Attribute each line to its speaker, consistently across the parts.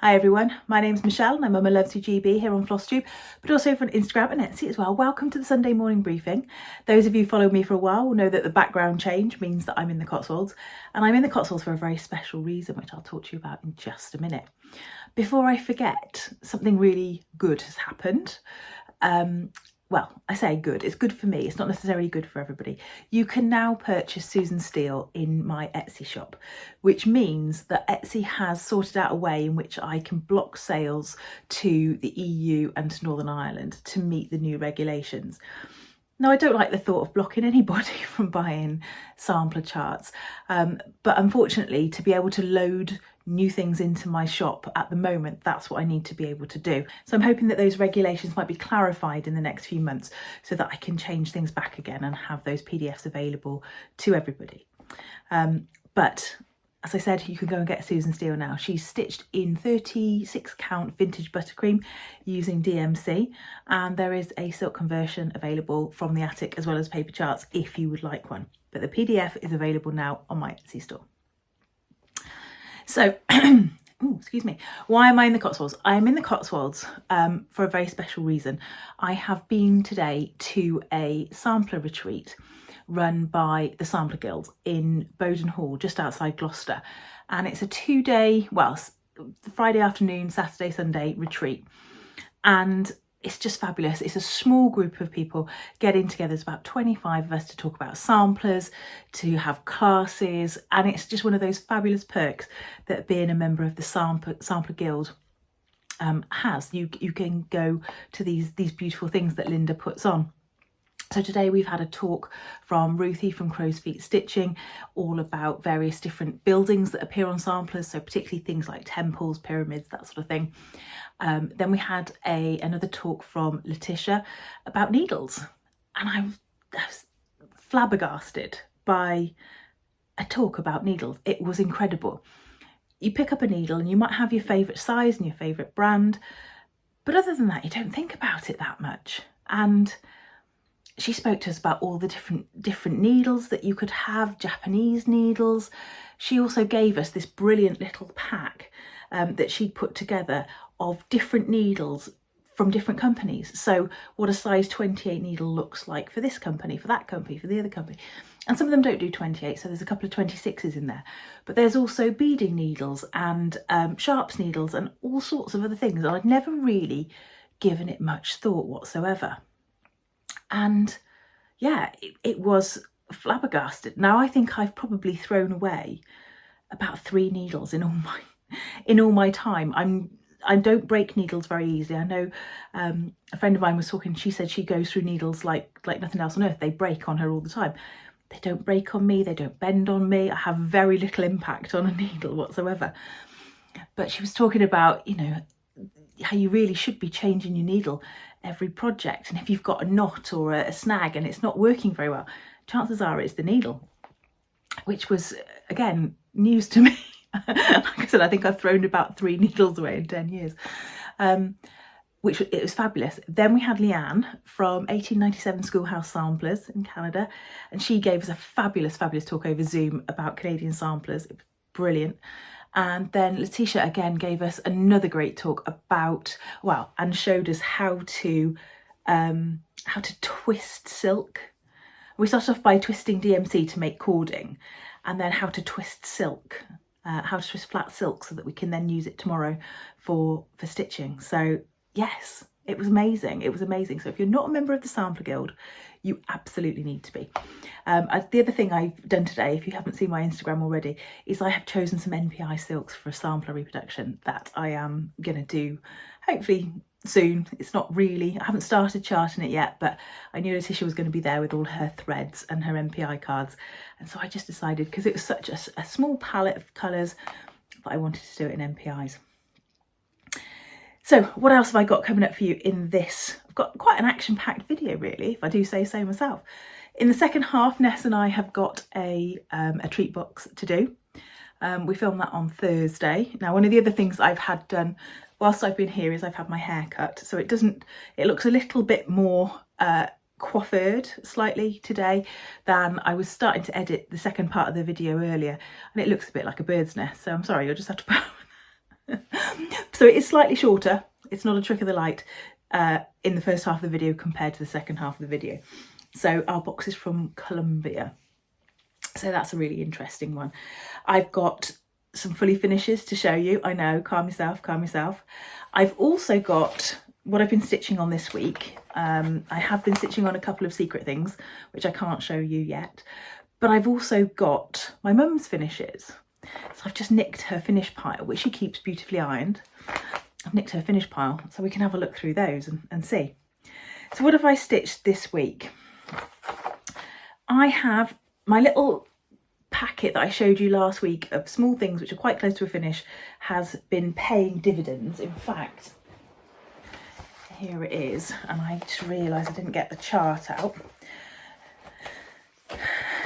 Speaker 1: Hi everyone, my name's Michelle and I'm MommaLovesYouGB here on FlossTube, but also on Instagram and Etsy as well. Welcome to the Sunday morning briefing. Those of you who follow me for a while will know that the background change means that I'm in the Cotswolds, and I'm in the Cotswolds for a very special reason, which I'll talk to you about in just a minute. Before I forget, something really good has happened. Well, I say good, it's good for me, it's not necessarily good for everybody. You can now purchase Susan Steele in my Etsy shop, which means that Etsy has sorted out a way in which I can block sales to the EU and to Northern Ireland to meet the new regulations. Now, I don't like the thought of blocking anybody from buying sampler charts, but unfortunately, to be able to load new things into my shop at the moment, that's what I need to be able to do. So I'm hoping that those regulations might be clarified in the next few months so that I can change things back again and have those PDFs available to everybody. But as I said, you can go and get Susan Steele now. She's stitched in 36 count vintage buttercream using DMC, and there is a silk conversion available from the attic as well as paper charts if you would like one. But the PDF is available now on my Etsy store. So, excuse me, why am I in the Cotswolds? I'm in the Cotswolds for a very special reason. I have been today to a sampler retreat run by the Sampler Guild in Bowden Hall, just outside Gloucester. And it's a 2-day, well, Friday afternoon, Saturday, Sunday retreat. And it's just fabulous. It's a small group of people getting together. There's about 25 of us to talk about samplers, to have classes. And it's just one of those fabulous perks that being a member of the Sampler Guild has. You can go to these beautiful things that Linda puts on. So today we've had a talk from Ruthie from Crow's Feet Stitching, all about various different buildings that appear on samplers, so particularly things like temples, pyramids, that sort of thing. Then we had another talk from Letitia about needles, and I was flabbergasted by a talk about needles. It was incredible. You pick up a needle and you might have your favourite size and your favourite brand, but other than that you don't think about it that much. And she spoke to us about all the different needles that you could have, Japanese needles. She also gave us this brilliant little pack that she'd put together of different needles from different companies. So what a size 28 needle looks like for this company, for that company, for the other company. And some of them don't do 28, so there's a couple of 26s in there. But there's also beading needles and sharps needles and all sorts of other things. I'd never really given it much thought whatsoever. And yeah, it was flabbergasted. Now I think I've probably thrown away about 3 needles in all my time. I don't break needles very easily. I know a friend of mine was talking, she said she goes through needles like nothing else on earth. They break on her all the time. They don't break on me, they don't bend on me. I have very little impact on a needle whatsoever. But she was talking about, you know, how you really should be changing your needle every project, and if you've got a knot or a snag and it's not working very well, chances are it's the needle, which was again news to me. Like I said, I think I've thrown about 3 needles away in 10 years, which it was fabulous. Then we had Leanne from 1897 Schoolhouse Samplers in Canada, and she gave us a fabulous talk over Zoom about Canadian samplers. It was brilliant. And then Letitia again gave us another great talk about, well, and showed us how to twist silk. We started off by twisting DMC to make cording, and then how to twist silk, how to twist flat silk so that we can then use it tomorrow for stitching. So yes, it was amazing. It was amazing. So if you're not a member of the Sampler Guild, you absolutely need to be. The other thing I've done today, if you haven't seen my Instagram already, is I have chosen some NPI silks for a sampler reproduction that I am going to do hopefully soon. It's not really, I haven't started charting it yet, but I knew Letitia was going to be there with all her threads and her NPI cards. And so I just decided, because it was such a small palette of colours, that I wanted to do it in NPIs. So what else have I got coming up for you in this? I've got quite an action-packed video really, if I do say so myself. In the second half, Ness and I have got a treat box to do. We filmed that on Thursday. Now, one of the other things I've had done whilst I've been here is I've had my hair cut. So it looks a little bit more coiffured slightly today than I was starting to edit the second part of the video earlier. And it looks a bit like a bird's nest. So I'm sorry, you'll just have to So it is slightly shorter. It's not a trick of the light in the first half of the video compared to the second half of the video. So our box is from Colombian. So that's a really interesting one. I've got some fully finishes to show you. I know, calm yourself, calm yourself. I've also got what I've been stitching on this week. I have been stitching on a couple of secret things, which I can't show you yet. But I've also got my mum's finishes. So I've just nicked her finish pile, which she keeps beautifully ironed. I've nicked her finish pile so we can have a look through those and see. So what have I stitched this week? I have my little packet that I showed you last week of small things which are quite close to a finish has been paying dividends. In fact, here it is, and I just realised I didn't get the chart out.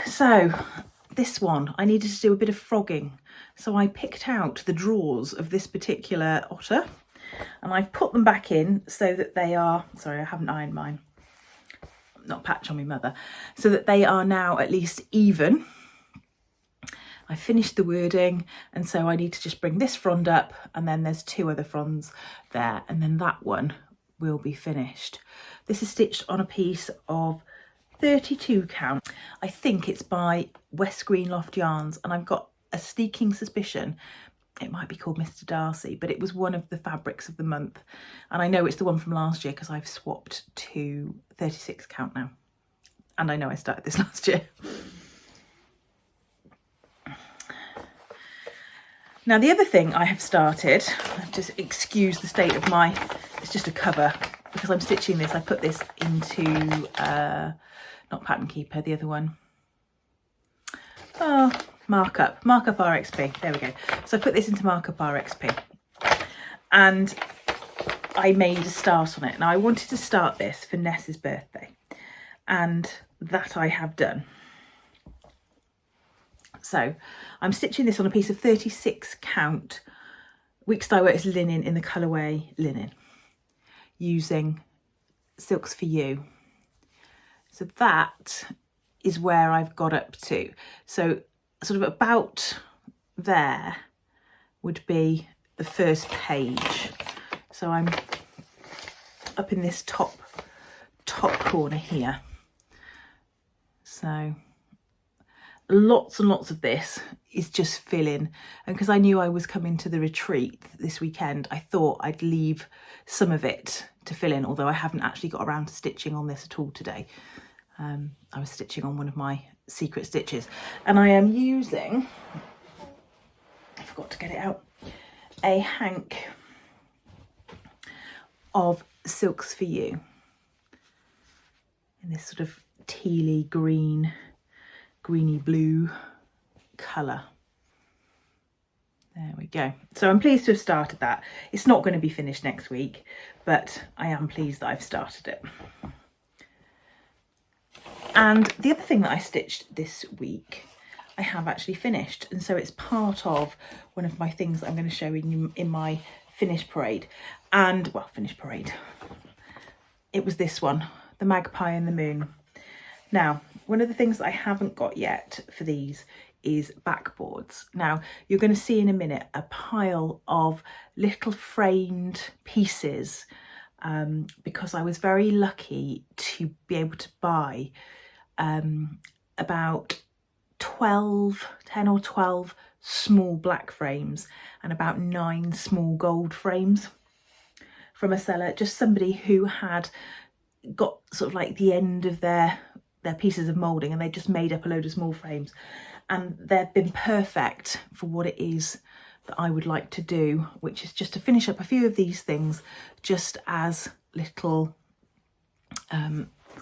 Speaker 1: So this one, I needed to do a bit of frogging. So I picked out the drawers of this particular otter and I've put them back in so that they are, sorry, I haven't ironed mine, not patch on my mother, so that they are now at least even. I finished the wording, and so I need to just bring this frond up, and then there's two other fronds there, and then that one will be finished. This is stitched on a piece of 32 count. I think it's by West Green Loft Yarns, and I've got a sneaking suspicion it might be called Mr. Darcy, but it was one of the fabrics of the month, and I know it's the one from last year because I've swapped to 36 count now, and I know I started this last year. Now the other thing I have started, just excuse the state of my, it's just a cover because I'm stitching this. I put this into not Pattern Keeper, the other one. Oh, Markup RXP, there we go. So I put this into Markup RXP and I made a start on it. Now I wanted to start this for Ness's birthday, and that I have done. So I'm stitching this on a piece of 36 count Weeks Dye Works linen in the colourway linen, using Silks for You. So that is where I've got up to. So sort of about there would be the first page. So I'm up in this top corner here. So lots and lots of this is just filling, and because I knew I was coming to the retreat this weekend, I thought I'd leave some of it to fill in, although I haven't actually got around to stitching on this at all today. I was stitching on one of my secret stitches, and I am using, I forgot to get it out, a hank of Silks for You in this sort of tealy green, greeny blue colour. There we go. So I'm pleased to have started that. It's not going to be finished next week, but I am pleased that I've started it. And the other thing that I stitched this week, I have actually finished, and so it's part of one of my things that I'm going to show in my finish parade. And well, finish parade, it was this one, the Magpie and the Moon. Now, one of the things that I haven't got yet for these is backboards. Now, you're going to see in a minute a pile of little framed pieces because I was very lucky to be able to buy about 10 or 12 small black frames and about 9 small gold frames from a seller, just somebody who had got sort of like the end of their pieces of moulding, and they just made up a load of small frames, and they've been perfect for what it is that I would like to do, which is just to finish up a few of these things just as little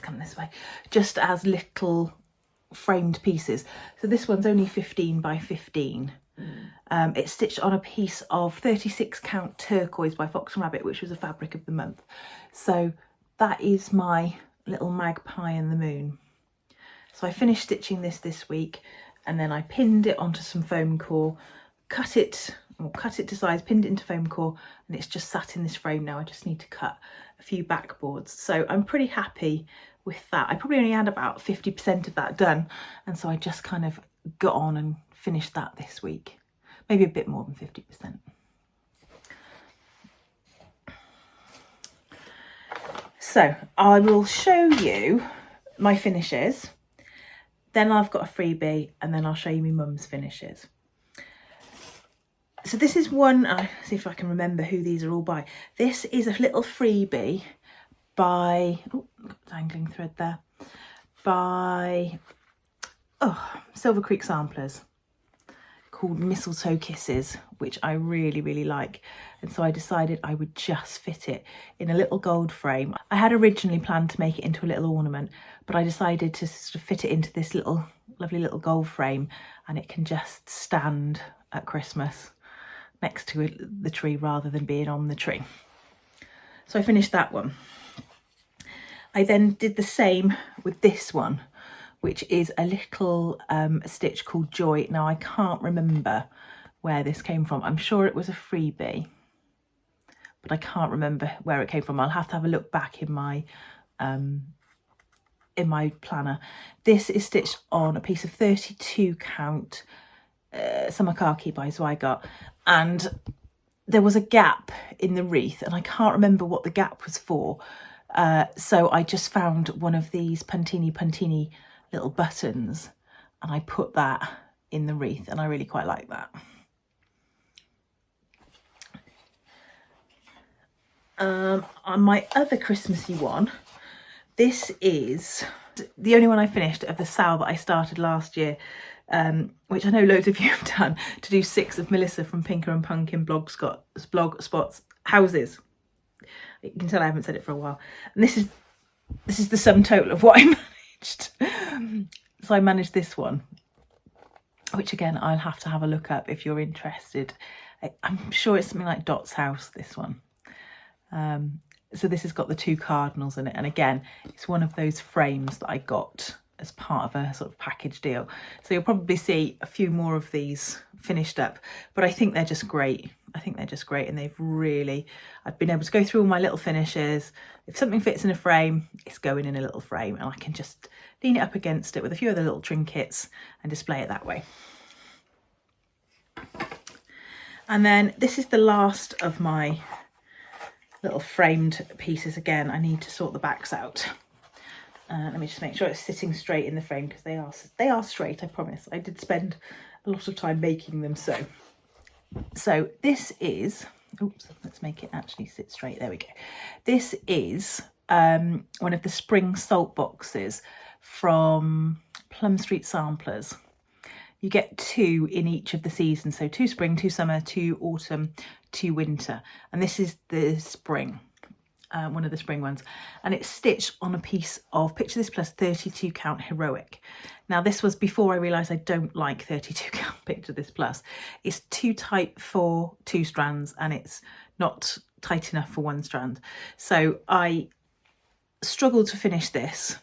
Speaker 1: come this way, just as little framed pieces. So this one's only 15 by 15. It's stitched on a piece of 36 count turquoise by Fox and Rabbit, which was a fabric of the month. So that is my little Magpie and the Moon. So I finished stitching this week, and then I pinned it onto some foam core, cut it to size, pinned it into foam core, and it's just sat in this frame now. I just need to cut a few backboards. So I'm pretty happy with that. I probably only had about 50% of that done, and so I just kind of got on and finished that this week. Maybe a bit more than 50%. So I will show you my finishes, then I've got a freebie, and then I'll show you my mum's finishes. So this is one, I'll see if I can remember who these are all by. This is a little freebie by, oh, dangling thread there, by Silver Creek Samplers, called Mistletoe Kisses, which I really, really like. And so I decided I would just fit it in a little gold frame. I had originally planned to make it into a little ornament, but I decided to sort of fit it into this little, lovely little gold frame, and it can just stand at Christmas next to the tree rather than being on the tree. So I finished that one. I then did the same with this one, which is a little stitch called Joy. Now I can't remember where this came from. I'm sure it was a freebie, but I can't remember where it came from. I'll have to have a look back in my planner. This is stitched on a piece of 32 count summer khaki by Zweigart, and there was a gap in the wreath and I can't remember what the gap was for, so I just found one of these puntini little buttons and I put that in the wreath, and I really quite like that. On my other Christmassy one, this is the only one I finished of the sale that I started last year, which I know loads of you have done, to do 6 of Melissa from Pinker and Pumpkin blog spots houses. You can tell I haven't said it for a while. And this is the sum total of what I managed. So I managed this one, which again I'll have to have a look up if you're interested. I'm sure it's something like Dot's house, this one. So this has got the 2 cardinals in it, and again it's one of those frames that I got as part of a sort of package deal. So you'll probably see a few more of these finished up, but I think they're just great. I think they're just great, and they've really, I've been able to go through all my little finishes. If something fits in a frame, it's going in a little frame, and I can just lean it up against it with a few other little trinkets and display it that way. And then this is the last of my little framed pieces. Again, I need to sort the backs out. Let me just make sure it's sitting straight in the frame, because they are straight, I promise. I did spend a lot of time making them so. So this is, oops, let's make it actually sit straight. There we go. This is one of the spring salt boxes from Plum Street Samplers. You get 2 in each of the seasons, so 2 spring, 2 summer, 2 autumn, 2 winter, and this is the spring, one of the spring ones, and it's stitched on a piece of Picture This Plus 32 count heroic. Now this was before I realised I don't like 32 count Picture This Plus. It's too tight for 2 strands and it's not tight enough for 1 strand, so I struggled to finish this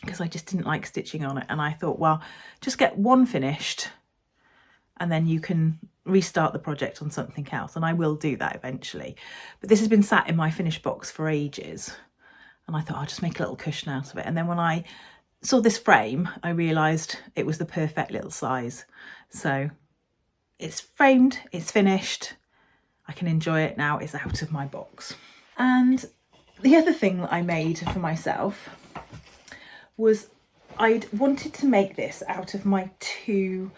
Speaker 1: because I just didn't like stitching on it, and I thought, well, just get 1 finished and then you can restart the project on something else, and I will do that eventually. But this has been sat in my finished box for ages, and I thought I'll just make a little cushion out of it. And then when I saw this frame, I realised it was the perfect little size. So it's framed, it's finished, I can enjoy it now, it's out of my box. And the other thing that I made for myself was I'd wanted to make this out of my 2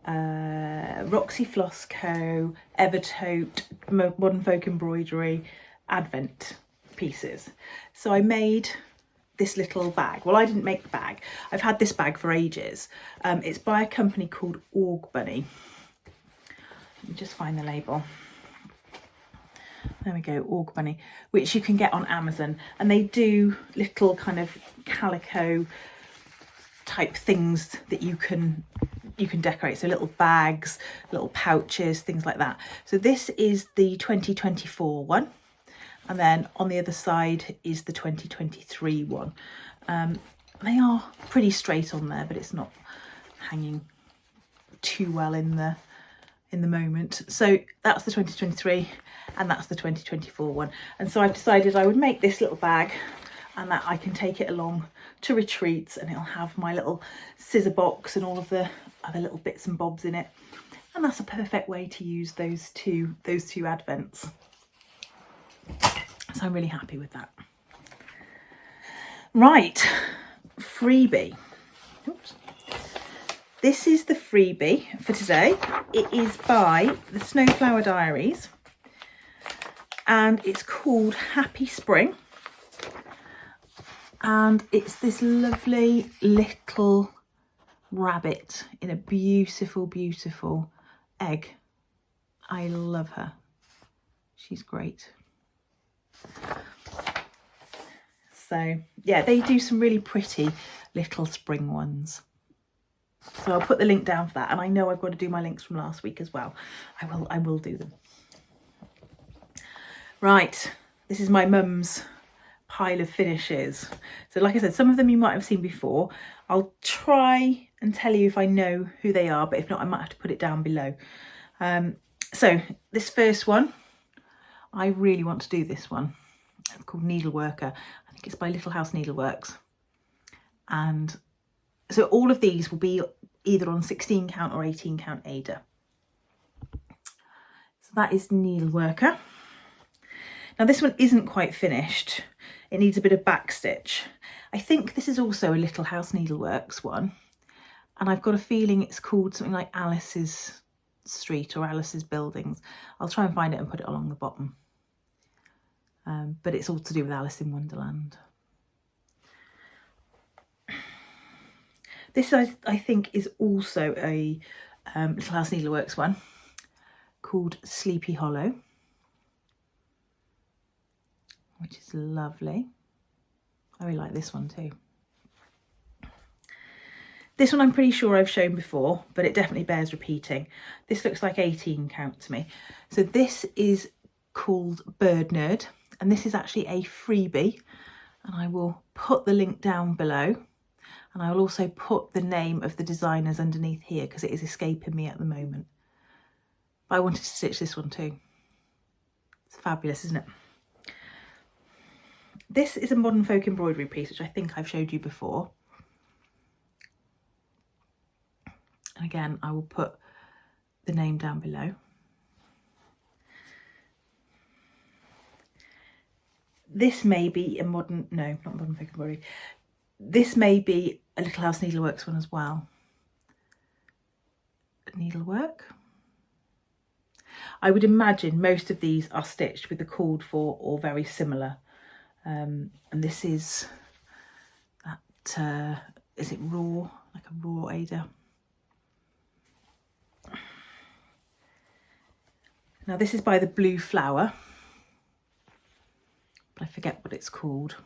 Speaker 1: Roxy Floss Co. Evertote Modern Folk Embroidery Advent pieces. So I made this little bag. Well, I didn't make the bag. I've had this bag for ages. It's by a company called Org Bunny. Let me just find the label. There we go, Org Bunny, which you can get on Amazon, and they do little kind of calico type things that you can decorate, so little bags, little pouches, things like that. So this is the 2024 one, and then on the other side is the 2023 one. They are pretty straight on there, but it's not hanging too well in the moment. So that's the 2023 and that's the 2024 one. And so I've decided I would make this little bag, and that I can take it along to retreats, and it'll have my little scissor box and all of the other little bits and bobs in it. And that's a perfect way to use those two advents. So I'm really happy with that. Right, freebie. Oops. This is the freebie for today. It is by the Snowflower Diaries and it's called Happy Spring. And it's this lovely little rabbit in a beautiful, beautiful egg. I love her. She's great. So yeah, they do some really pretty little spring ones. So I'll put the link down for that. And I know I've got to do my links from last week as well. I will do them. Right, this is my mum's pile of finishes. So like I said, some of them you might have seen before. I'll try and tell you if I know who they are, but if not, I might have to put it down below. So this first one, I really want to do this one. It's called Needleworker. I think it's by Little House Needleworks. And so all of these will be either on 16 count or 18 count Ada. So that is Needleworker. Now this one isn't quite finished. It needs a bit of backstitch. I think this is also a Little House Needleworks one. And I've got a feeling it's called something like Alice's Street or Alice's Buildings. I'll try and find it and put it along the bottom. But it's all to do with Alice in Wonderland. This I think is also a Little House Needleworks one called Sleepy Hollow, which is lovely. I really like this one too. This one I'm pretty sure I've shown before, but it definitely bears repeating. This looks like 18 count to me. So this is called Bird Nerd, and this is actually a freebie, and I will put the link down below, and I will also put the name of the designers underneath here because it is escaping me at the moment. But I wanted to stitch this one too. It's fabulous, isn't it? This is a modern folk embroidery piece, which I think I've showed you before. And again, I will put the name down below. This may be a modern, no, not modern folk embroidery. This may be a Little House Needleworks one as well. Needlework. I would imagine most of these are stitched with the called for or very similar. And this is that, is it raw, like a raw Ada? Now this is by the Blue Flower, but I forget what it's called.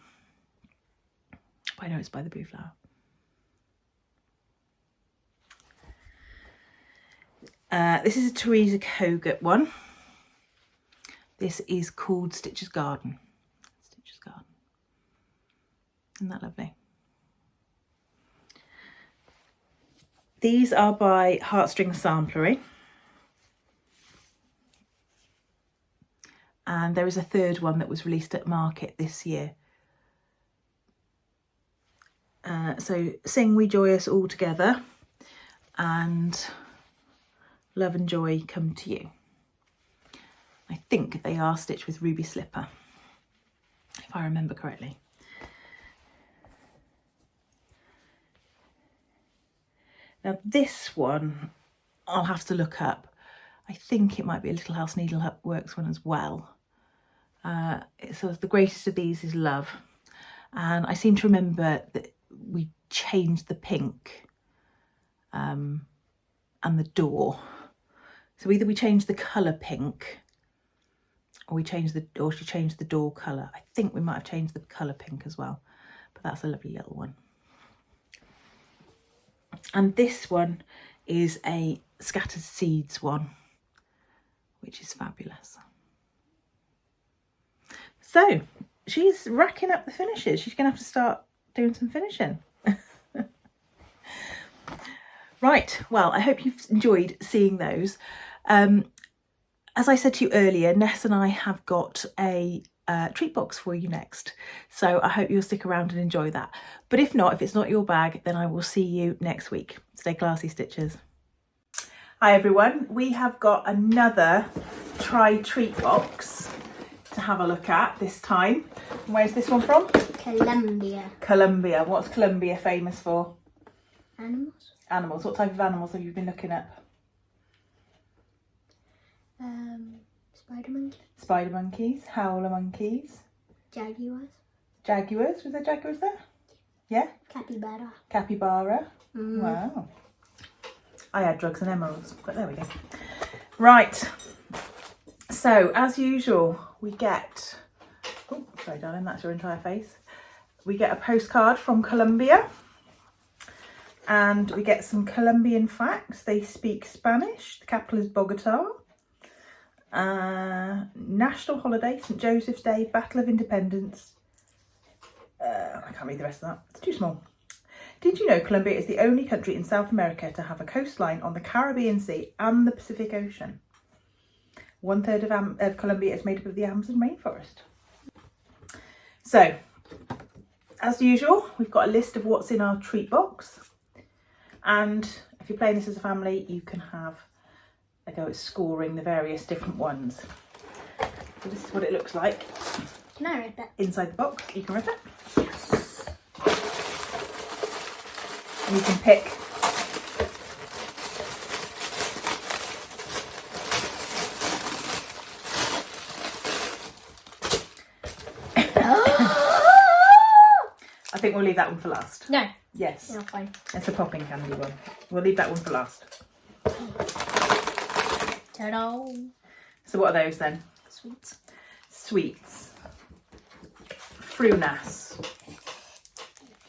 Speaker 1: But I know it's by the Blue Flower. This is a Teresa Kogut one. This is called Stitcher's Garden. Stitcher's Garden. Isn't that lovely? These are by Heartstring Samplery. And there is a third one that was released at market this year. So Sing We Joyous All Together and Love and Joy Come to You. I think they are stitched with Ruby Slipper, if I remember correctly. Now this one I'll have to look up. I think it might be a Little House Needleworks one as well. So the greatest of these is Love. And I seem to remember that we changed the pink and the door. So either we changed the colour pink or she changed the door colour. I think we might have changed the colour pink as well. But that's a lovely little one. And this one is a Scattered Seeds one, which is fabulous. So she's racking up the finishes. She's going to have to start doing some finishing. Right, well, I hope you've enjoyed seeing those. As I said to you earlier, Ness and I have got a treat box for you next. So I hope you'll stick around and enjoy that. But if not, if it's not your bag, then I will see you next week. Stay classy, Stitchers. Hi everyone, we have got another TryTreats Box to have a look at this time. Where's this one from?
Speaker 2: Colombia.
Speaker 1: Colombia. What's Colombia famous for?
Speaker 2: Animals.
Speaker 1: Animals. What type of animals have you been looking at?
Speaker 2: Spider monkey.
Speaker 1: Spider monkeys, howler monkeys,
Speaker 2: Jaguars.
Speaker 1: jaguars. Was there jaguars there? Yeah.
Speaker 2: Capybara.
Speaker 1: Capybara. Wow. I had drugs and emeralds, but there we go. Right. So as usual, we get. Oh, sorry, darling. That's your entire face. We get a postcard from Colombia, and we get some Colombian facts. They speak Spanish. The capital is Bogota. National holiday, St. Joseph's Day, Battle of Independence. I can't read the rest of that. It's too small. Did you know Colombia is the only country in South America to have a coastline on the Caribbean Sea and the Pacific Ocean? 1/3 of Colombia is made up of the Amazon rainforest. So, as usual, we've got a list of what's in our treat box. And if you're playing this as a family, you can have a go at scoring the various different ones. So this is what it looks like.
Speaker 2: Can I rip it?
Speaker 1: Inside the box, you can rip it. Yes. And you can pick I think we'll leave that one for last.
Speaker 2: No.
Speaker 1: Yes.
Speaker 2: No, fine.
Speaker 1: It's a popping candy one. We'll leave that one for last.
Speaker 2: Ta-da.
Speaker 1: So what are those then?
Speaker 2: Sweets.
Speaker 1: Sweets. Frunas.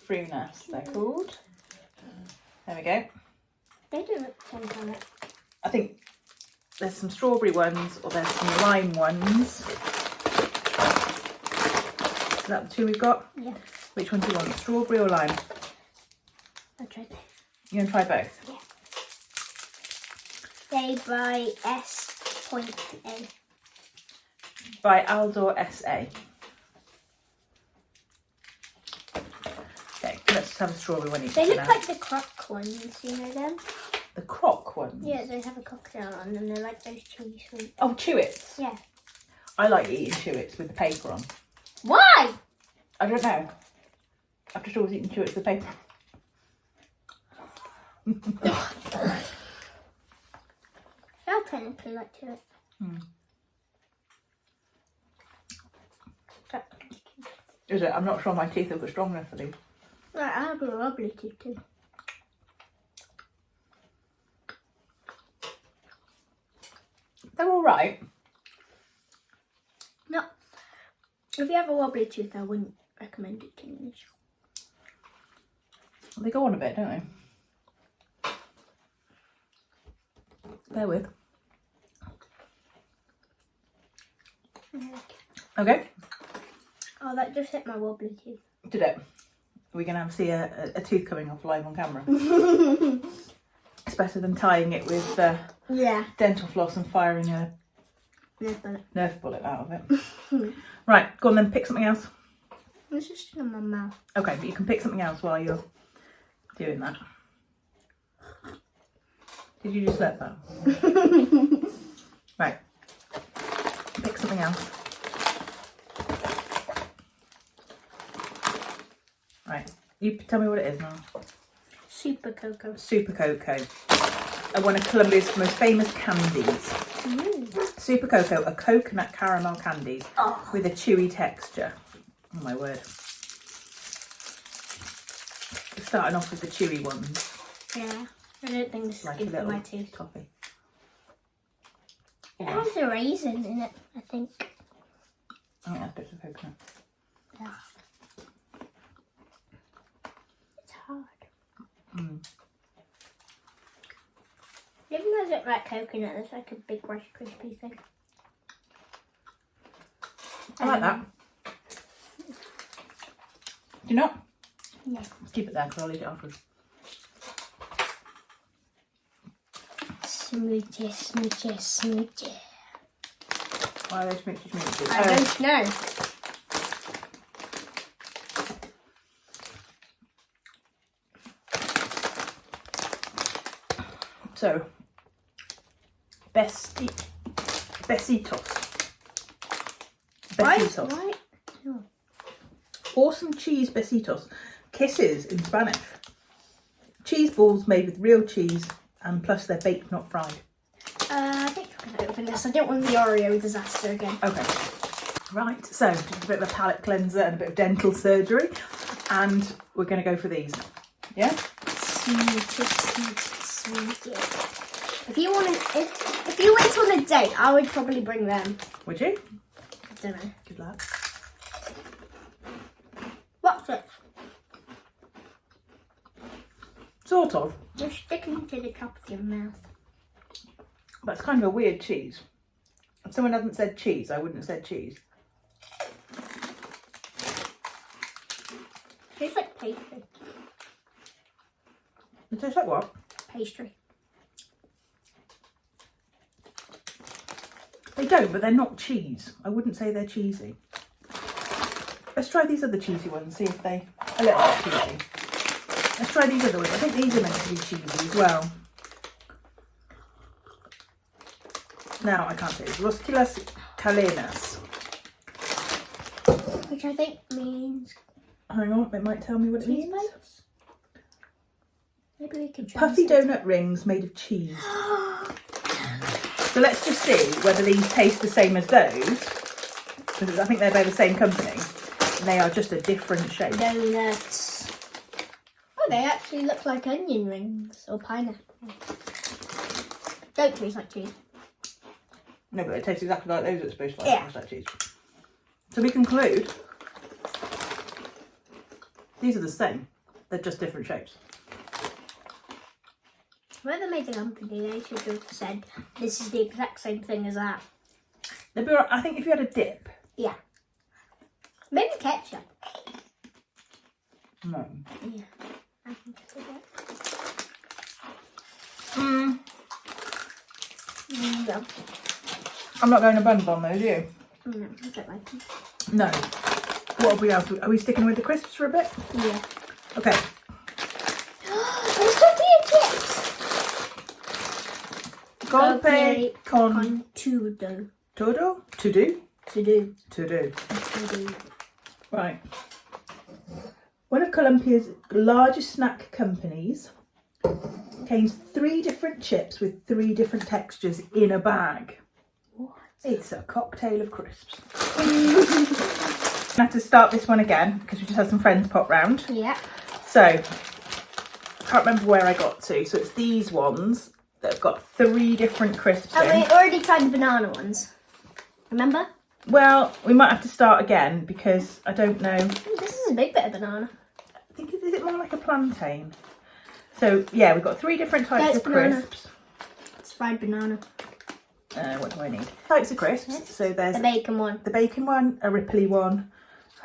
Speaker 1: Frunas, they're called. There we go.
Speaker 2: They do look the same colour.
Speaker 1: I think there's some strawberry ones or there's some lime ones. Is that the two we've got?
Speaker 2: Yeah.
Speaker 1: Which one do you want? Strawberry or lime?
Speaker 2: I'll try both.
Speaker 1: You're going to try both?
Speaker 2: Yeah. They by S.A.
Speaker 1: By Aldor SA. Okay, let's just have a strawberry one each.
Speaker 2: They look
Speaker 1: now.
Speaker 2: like the croc ones, you know them?
Speaker 1: The croc ones?
Speaker 2: Yeah, they have a cocktail on them. They're like those chewy sweets.
Speaker 1: Oh, Chewits?
Speaker 2: Yeah.
Speaker 1: I like eating Chewits with the paper on.
Speaker 2: Why?
Speaker 1: I don't know. I've just always eaten Chewits with paper.
Speaker 2: I technically like to it.
Speaker 1: Is it? I'm not sure my teeth will be strong enough for these.
Speaker 2: Right, I have a wobbly tooth too.
Speaker 1: They're all right.
Speaker 2: No. If you have a wobbly tooth, I wouldn't recommend it to you.
Speaker 1: They go on a bit, don't they? Bear with. Okay.
Speaker 2: Oh, that just hit my wobbly tooth.
Speaker 1: Did it? We're going to see a tooth coming off live on camera. It's better than tying it with
Speaker 2: Yeah.
Speaker 1: dental floss and firing a
Speaker 2: Nerf bullet.
Speaker 1: Nerf bullet out of it. Right, go on then, pick something else.
Speaker 2: It's just in my mouth.
Speaker 1: Okay, but you can pick something else while you're doing that. Did you just let that? Right, pick something else. Right, you tell me what it is now.
Speaker 2: Super Cocoa.
Speaker 1: Super Cocoa. One of Colombia's most famous candies. Super Cocoa are coconut caramel candies with a chewy texture. Oh my word. We're starting off with the chewy ones.
Speaker 2: Yeah. I don't think this is
Speaker 1: Like a
Speaker 2: good for
Speaker 1: little
Speaker 2: my teeth.
Speaker 1: toffee.
Speaker 2: It has a raisin in it, I think.
Speaker 1: I think that's bits of coconut.
Speaker 2: Yeah. It's hard. Even though I don't like coconut, it's like a big Rice Krispie thing.
Speaker 1: I like that. Do you not?
Speaker 2: Yeah.
Speaker 1: Let's keep it there because I'll eat it afterwards.
Speaker 2: Smoochie, smoochie, smoochie.
Speaker 1: Why are they smoochie?
Speaker 2: I don't know.
Speaker 1: So, besitos. Besitos.
Speaker 2: Right. Oh.
Speaker 1: Awesome cheese besitos. Kisses in Spanish. Cheese balls made with real cheese and plus they're baked, not fried.
Speaker 2: I think I'm going to open this. I don't want the Oreo disaster again.
Speaker 1: Okay. Right, so just a bit of a palate cleanser and a bit of dental surgery. And we're going to go for these. Yeah?
Speaker 2: Sweet. If you went on a date, I would probably bring them.
Speaker 1: Would you?
Speaker 2: I don't know.
Speaker 1: Good luck.
Speaker 2: What's it?
Speaker 1: Sort of.
Speaker 2: You're sticking to the top of your mouth.
Speaker 1: But it's kind of a weird cheese. If someone hadn't said cheese, I wouldn't have said cheese.
Speaker 2: Tastes like pastry.
Speaker 1: It tastes like what?
Speaker 2: Pastry.
Speaker 1: They don't, but they're not cheese. I wouldn't say they're cheesy. Let's try these other cheesy ones, see if they're a little bit cheesy. Let's try these other ones. I think these are meant to be cheesy as well. Now, I can't say it's Rosquillas Calenas.
Speaker 2: Which I think means...
Speaker 1: Hang on, it might tell me what it
Speaker 2: cheese
Speaker 1: means.
Speaker 2: bites? Maybe we can
Speaker 1: Puffy donut rings made of cheese. So let's just see whether these taste the same as those. Because I think they're by the same company. And they are just a different shape.
Speaker 2: Donuts. Oh, they actually look like onion rings or pineapple. Don't taste like cheese.
Speaker 1: No, but they taste exactly like those are supposed to
Speaker 2: Yeah.
Speaker 1: taste like cheese. So we conclude these are the same. They're just different shapes.
Speaker 2: Whoever made the company, they should have said this is the exact same thing as that.
Speaker 1: They'd be all right. I think if you had a dip.
Speaker 2: Yeah. Maybe ketchup.
Speaker 1: No.
Speaker 2: Yeah. I think it's okay. No.
Speaker 1: I'm not going abundant on those, are you?
Speaker 2: No, I don't like them.
Speaker 1: No. What are we else? Are we sticking with the crisps for a bit?
Speaker 2: Yeah.
Speaker 1: Okay.
Speaker 2: There's tortilla chips.
Speaker 1: Golpe con
Speaker 2: tudo.
Speaker 1: todo? To do?
Speaker 2: To do.
Speaker 1: To do.
Speaker 2: To do.
Speaker 1: Right. One of Colombia's largest snack companies contains 3 different chips with 3 different textures in a bag.
Speaker 2: What?
Speaker 1: It's a cocktail of crisps. I have to start this one again because we just had some friends pop round.
Speaker 2: Yeah.
Speaker 1: So, I can't remember where I got to. So it's these ones that have got 3 different crisps
Speaker 2: And
Speaker 1: in.
Speaker 2: we already tried the banana ones. Remember?
Speaker 1: Well, we might have to start again because I don't know.
Speaker 2: This is a big bit of banana.
Speaker 1: I think is it more like a plantain? So yeah, we've got 3 different types
Speaker 2: That's
Speaker 1: of
Speaker 2: banana.
Speaker 1: crisps.
Speaker 2: It's fried banana.
Speaker 1: What do I need? Types of crisps. So there's
Speaker 2: The bacon one.
Speaker 1: the bacon one, a ripply one,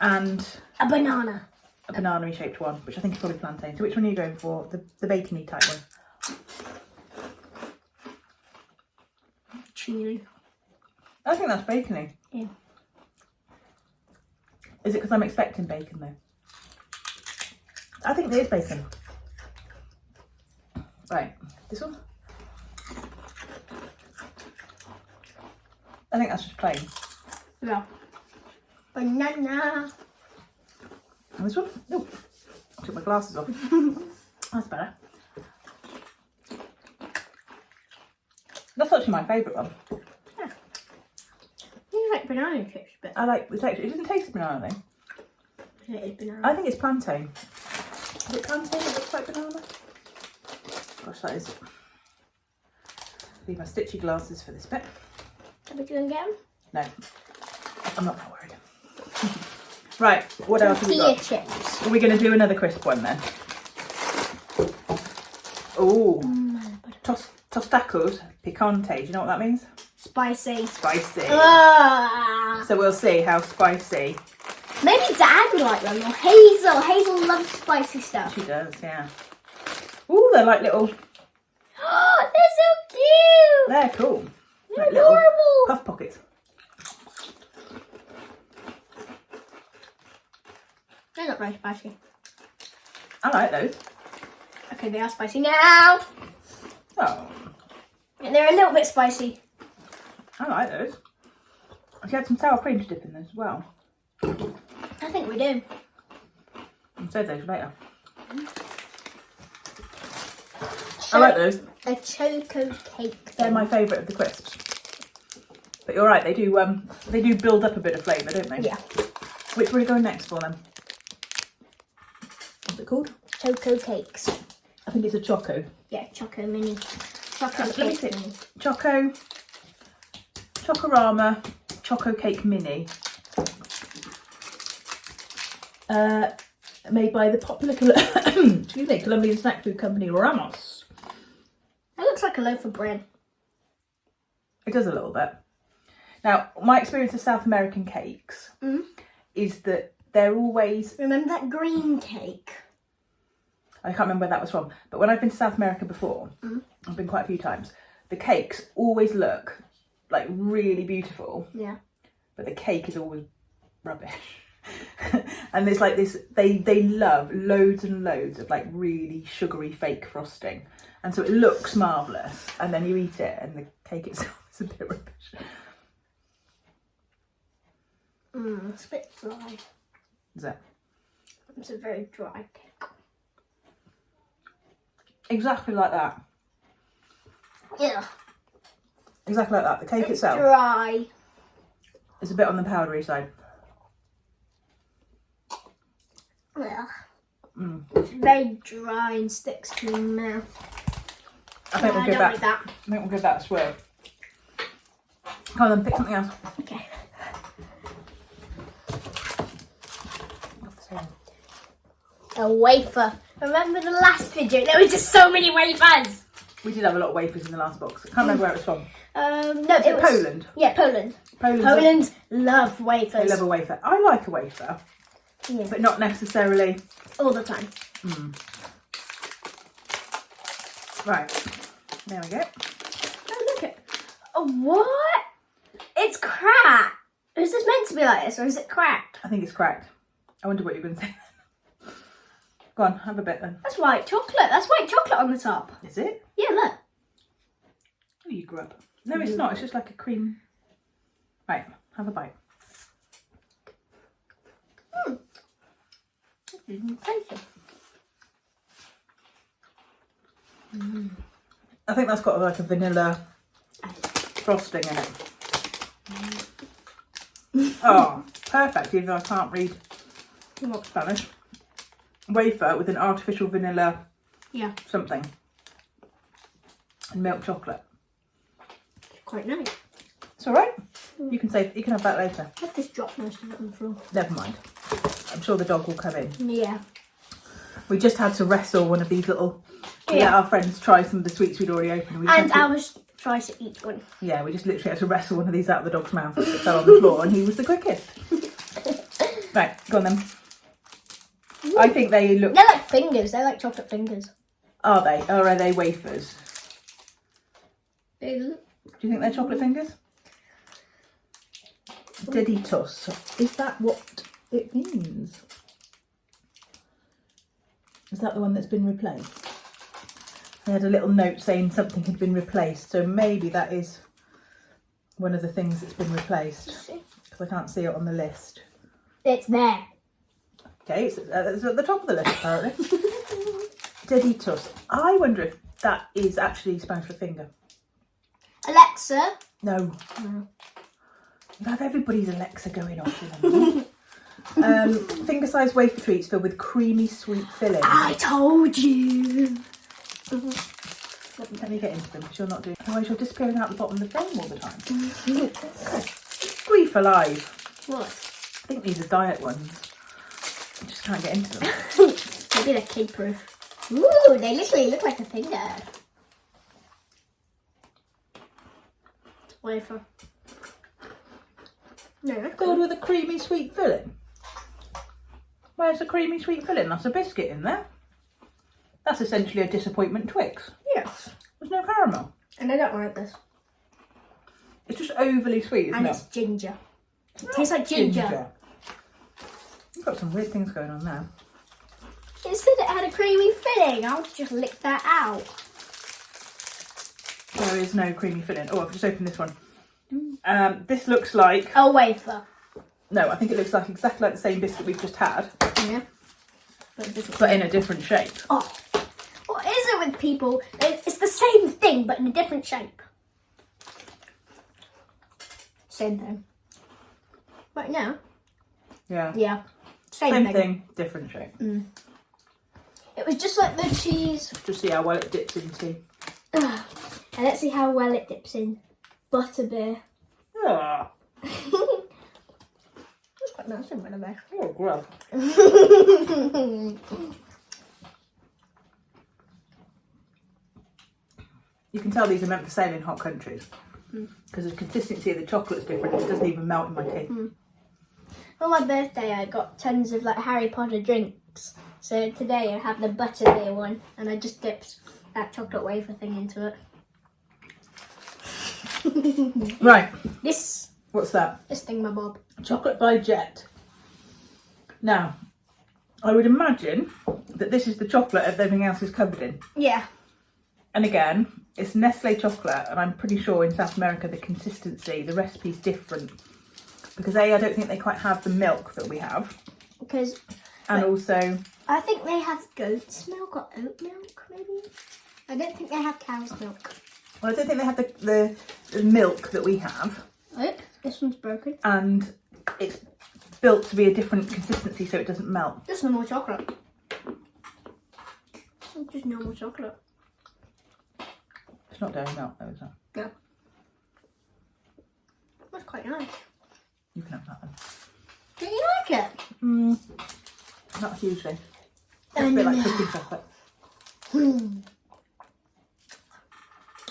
Speaker 1: and
Speaker 2: A banana.
Speaker 1: a banana-y shaped one, which I think is probably plantain. So which one are you going for? The bacon-y type one?
Speaker 2: Cheesy.
Speaker 1: I think that's bacon-y.
Speaker 2: Yeah.
Speaker 1: Is it because I'm expecting bacon though? I think there is bacon. Right, this one? I think that's just plain.
Speaker 2: Yeah. Banana.
Speaker 1: And this one? Oh, I took my glasses off. That's better. That's actually my favourite one.
Speaker 2: Yeah. You like banana chips, but
Speaker 1: I like the texture. It doesn't taste banana though.
Speaker 2: it is banana.
Speaker 1: I think it's plantain. Is it plantain that looks like banana? Gosh, that is. Leave my stitchy glasses for this bit.
Speaker 2: Are we going to get them?
Speaker 1: No, I'm not that worried. Right, what else have we
Speaker 2: Tortilla
Speaker 1: got?
Speaker 2: chips.
Speaker 1: Are we going to do another crisp one then? Oh, tostacos picante. Do you know what that means?
Speaker 2: Spicy.
Speaker 1: Spicy.
Speaker 2: Ah.
Speaker 1: So we'll see how spicy
Speaker 2: Maybe Dad would like them, or Hazel. Hazel loves spicy stuff.
Speaker 1: she does. Yeah. Ooh, they're like little.
Speaker 2: They're so cute.
Speaker 1: They're cool.
Speaker 2: They're
Speaker 1: Like little
Speaker 2: adorable.
Speaker 1: puff pockets.
Speaker 2: They're not very spicy.
Speaker 1: I like those.
Speaker 2: Okay, they are spicy now.
Speaker 1: Oh,
Speaker 2: And they're a little bit spicy.
Speaker 1: I like those. She had some sour cream to dip in there as well.
Speaker 2: I think we do.
Speaker 1: I'll save those for later. I like those.
Speaker 2: A choco cake.
Speaker 1: They're my favourite of the crisps. But you're right, they do build up a bit of flavour, don't they?
Speaker 2: Yeah.
Speaker 1: Which one are you going next for then? What's it called?
Speaker 2: Choco cakes.
Speaker 1: I think it's a Choco.
Speaker 2: Yeah, Choco Mini. Choco
Speaker 1: Let me
Speaker 2: Cake
Speaker 1: see.
Speaker 2: Mini.
Speaker 1: Chocorama, Choco Cake Mini. Made by the popular Colombian snack food company Ramos.
Speaker 2: That looks like a loaf of bread.
Speaker 1: It does a little bit. Now, my experience of South American cakes is that they're always...
Speaker 2: Remember that green cake?
Speaker 1: I can't remember where that was from, but when I've been to South America before, I've been quite a few times, the cakes always look like really beautiful.
Speaker 2: Yeah.
Speaker 1: But the cake is always rubbish. And there's like this, they love loads and loads of like really sugary fake frosting. And so it looks marvellous, and then you eat it and the cake itself is a bit rubbish.
Speaker 2: It's a bit dry.
Speaker 1: Is it?
Speaker 2: It's a very dry cake.
Speaker 1: Exactly like that.
Speaker 2: Yeah.
Speaker 1: Exactly like that. The cake
Speaker 2: It's
Speaker 1: itself
Speaker 2: dry.
Speaker 1: is a bit on the powdery side.
Speaker 2: Yeah. It's very dry and sticks to your mouth.
Speaker 1: I think we'll give
Speaker 2: like
Speaker 1: that. I think we'll give that a swirl. Come on then, pick something else.
Speaker 2: Okay. A wafer. Remember the last video? There were just so many wafers.
Speaker 1: We did have a lot of wafers in the last box. I can't remember where it was from.
Speaker 2: No, it was
Speaker 1: Poland.
Speaker 2: Yeah, Poland.
Speaker 1: Poland
Speaker 2: love wafers.
Speaker 1: They love a wafer. I like a wafer,
Speaker 2: Yeah.
Speaker 1: but not necessarily
Speaker 2: All the time.
Speaker 1: Right. There we go.
Speaker 2: Oh, look it. Oh, what? It's cracked. Is this meant to be like this, or is it cracked?
Speaker 1: I think it's cracked. I wonder what you're going to say. Go on, have a bit then.
Speaker 2: That's white chocolate. That's white chocolate on the top.
Speaker 1: Is it?
Speaker 2: Yeah, look.
Speaker 1: Oh, you grub. No, it's not. It's just like a cream. Right, have a bite. I think that's got like a vanilla frosting in it. Oh, perfect, even though I can't read Spanish. Wafer with an artificial vanilla something and milk chocolate.
Speaker 2: It's quite nice.
Speaker 1: It's all right. You can have that later.
Speaker 2: I've just dropped most of it on the floor.
Speaker 1: Never mind. I'm sure the dog will come in.
Speaker 2: Yeah.
Speaker 1: We just had to wrestle one of these little. We let our friends try some of the sweets we'd already opened.
Speaker 2: I was trying to eat one.
Speaker 1: Yeah, we just literally had to wrestle one of these out of the dog's mouth as it fell on the floor, and he was the quickest. Right, go on then. I think they look.
Speaker 2: They're like fingers. They're like chocolate fingers.
Speaker 1: Are they? Or are they wafers?
Speaker 2: They look.
Speaker 1: Do you think they're chocolate fingers? Deditos. Is that what it means? Is that the one that's been replaced? I had a little note saying something had been replaced, so maybe that is one of the things that's been replaced, because I can't see it on the list.
Speaker 2: It's there.
Speaker 1: Okay, it's at the top of the list apparently. Deditos. I wonder if that is actually Spanish for finger.
Speaker 2: Alexa.
Speaker 1: No. You have everybody's Alexa going off with them. Finger-sized wafer treats filled with creamy sweet filling.
Speaker 2: I told you.
Speaker 1: Let me get into them because you're not doing. Otherwise, you're disappearing out the bottom of the frame all the time. Grief alive.
Speaker 2: What?
Speaker 1: I think these are diet ones. I just can't get into them.
Speaker 2: Maybe they're kid-proof. Ooh, they literally look like a finger. Wafer. No.
Speaker 1: Filled with a creamy sweet filling. Where's the creamy sweet filling? That's a biscuit in there. That's essentially a disappointment Twix.
Speaker 2: Yes.
Speaker 1: There's no caramel.
Speaker 2: And I don't like this.
Speaker 1: It's just overly sweet, isn't
Speaker 2: And
Speaker 1: it?
Speaker 2: it's ginger. It tastes like ginger.
Speaker 1: You've got some weird things going on now.
Speaker 2: It said it had a creamy filling. I'll just lick that out.
Speaker 1: There is no creamy filling. Oh, I've just opened this one. This looks like...
Speaker 2: A wafer.
Speaker 1: No, I think it looks like exactly like the same biscuit we've just had.
Speaker 2: Yeah.
Speaker 1: But in a different shape.
Speaker 2: Oh. What is it with people? It's the same thing, but in a different shape. Same thing. Right now?
Speaker 1: Yeah.
Speaker 2: Yeah.
Speaker 1: Same thing, different shape.
Speaker 2: It was just like the cheese.
Speaker 1: Just see how well it dips into.
Speaker 2: And let's see how well it dips in butterbeer.
Speaker 1: Ah,
Speaker 2: That's quite nice in butterbeer.
Speaker 1: oh, grub. You can tell these are meant for sale in hot countries because the consistency of the chocolate's different. It doesn't even melt in my teeth.
Speaker 2: For my birthday, I got tons of like Harry Potter drinks. So today I have the butterbeer one, and I just dipped that chocolate wafer thing into it.
Speaker 1: Right.
Speaker 2: This
Speaker 1: What's that?
Speaker 2: thingamabob.
Speaker 1: Chocolate by Jet. Now, I would imagine that this is the chocolate everything else is covered in.
Speaker 2: Yeah.
Speaker 1: And again, it's Nestle chocolate, and I'm pretty sure in South America the consistency, the recipe's different. Because I don't think they quite have the milk that we have.
Speaker 2: Because...
Speaker 1: And also...
Speaker 2: I think they have goat's milk or oat milk, maybe? I don't think they have cow's milk.
Speaker 1: Well, I don't think they have the milk that we have.
Speaker 2: Oh, this one's broken.
Speaker 1: And it's built to be a different consistency so it doesn't melt.
Speaker 2: Just normal chocolate. Just normal chocolate.
Speaker 1: It's not dairy milk though, is it?
Speaker 2: Yeah. That's quite nice.
Speaker 1: You can have that then.
Speaker 2: Do you like it?
Speaker 1: Not hugely. It's a bit like cooking chocolate.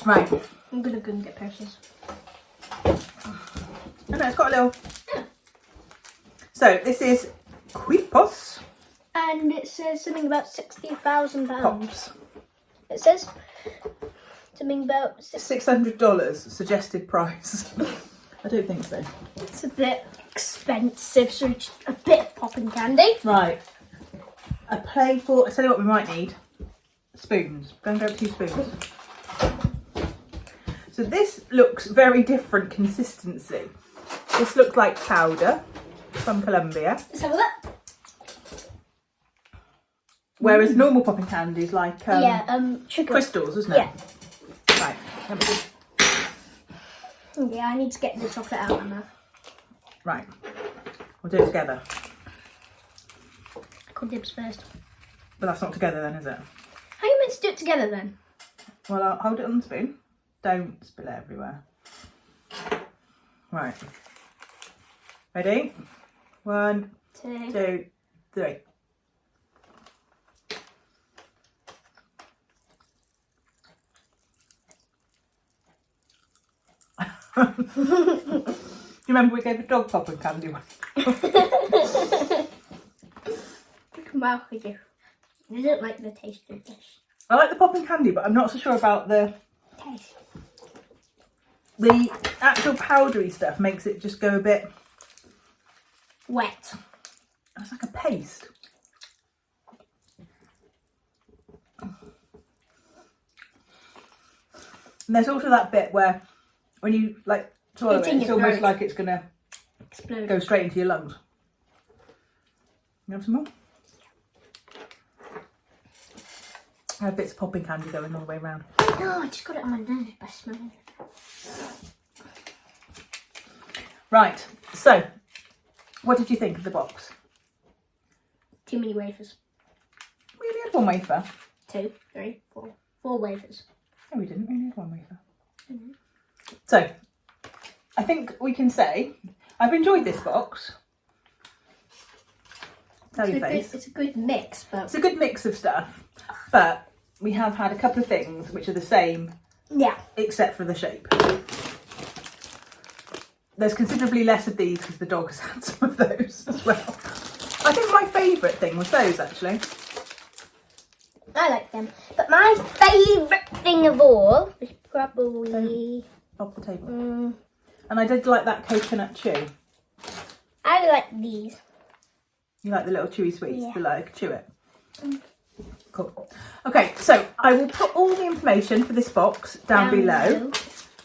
Speaker 1: Right.
Speaker 2: I'm gonna go and get purses.
Speaker 1: Oh no, it's got a little...
Speaker 2: Yeah.
Speaker 1: So, this is Quipos
Speaker 2: And it says something about £60,000.
Speaker 1: Pops.
Speaker 2: It says something about...
Speaker 1: $600 suggested price. I don't think so.
Speaker 2: It's a bit expensive, so just a bit of popping candy.
Speaker 1: Right. A play for... I'll tell you what we might need. Spoons. Go and grab 2 spoons. So this looks very different consistency. This looks like powder from Colombia.
Speaker 2: Let's have a look.
Speaker 1: Whereas normal popping candy is like
Speaker 2: sugar
Speaker 1: crystals, isn't it?
Speaker 2: Yeah.
Speaker 1: Right. Let me just...
Speaker 2: Yeah, I need to get the chocolate out of my mouth.
Speaker 1: Right. We'll do it together.
Speaker 2: Cool dibs first.
Speaker 1: But that's not together then, is it?
Speaker 2: How are you meant to do it together then?
Speaker 1: Well, I'll hold it on the spoon. Don't spill it everywhere. Right. Ready? 1, 2, 3. Do you remember we gave a dog popping candy one?
Speaker 2: Mouth with you. I don't like the taste of this.
Speaker 1: I like the popping candy, but I'm not so sure about the
Speaker 2: Taste.
Speaker 1: The actual powdery stuff makes it just go a bit
Speaker 2: Wet.
Speaker 1: It's like a paste. And there's also that bit where when you like swallow
Speaker 2: It's
Speaker 1: it,
Speaker 2: in
Speaker 1: it's
Speaker 2: your
Speaker 1: almost
Speaker 2: throat.
Speaker 1: like it's gonna
Speaker 2: Explode.
Speaker 1: go straight into your lungs. You have some more? I have bits of popping candy going all the way around.
Speaker 2: No, I just got it on my nose by smelling it.
Speaker 1: Right, so what did you think of the box?
Speaker 2: Too many wafers.
Speaker 1: We only had 1 wafer.
Speaker 2: 2, 3, 4. 4 wafers.
Speaker 1: No, we didn't. We only had 1 wafer. So, I think we can say I've enjoyed this box. Tell your face.
Speaker 2: It's a good mix, but...
Speaker 1: It's a good mix of stuff, but we have had a couple of things which are the same,
Speaker 2: Yeah.
Speaker 1: except for the shape. There's considerably less of these because the dog has had some of those as well. I think my favourite thing was those, actually.
Speaker 2: I like them. But my favourite thing of all was probably...
Speaker 1: Off the table. And I did like that coconut chew.
Speaker 2: I like these.
Speaker 1: You like the little chewy sweets,
Speaker 2: Yeah.
Speaker 1: the like chew it. Cool. Okay, so I will put all the information for this box down below.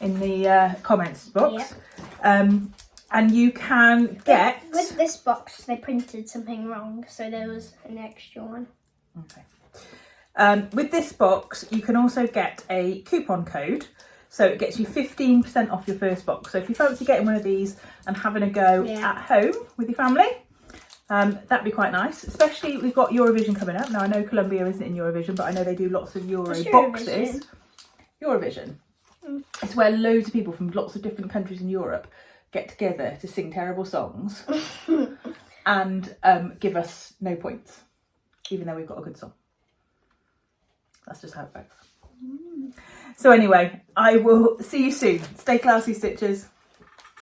Speaker 1: in the comments box.
Speaker 2: Yep.
Speaker 1: And you can get...
Speaker 2: With this box, they printed something wrong, so there was an extra one.
Speaker 1: Okay. With this box, you can also get a coupon code. So it gets you 15% off your first box. So if you fancy getting one of these and having a go at home with your family, that'd be quite nice. Especially, we've got Eurovision coming up. Now, I know Colombia isn't in Eurovision, but I know they do lots of Euro boxes. Eurovision. It's where loads of people from lots of different countries in Europe get together to sing terrible songs and give us no points, even though we've got a good song. That's just how it works. So anyway, I will see you soon. Stay classy, Stitchers.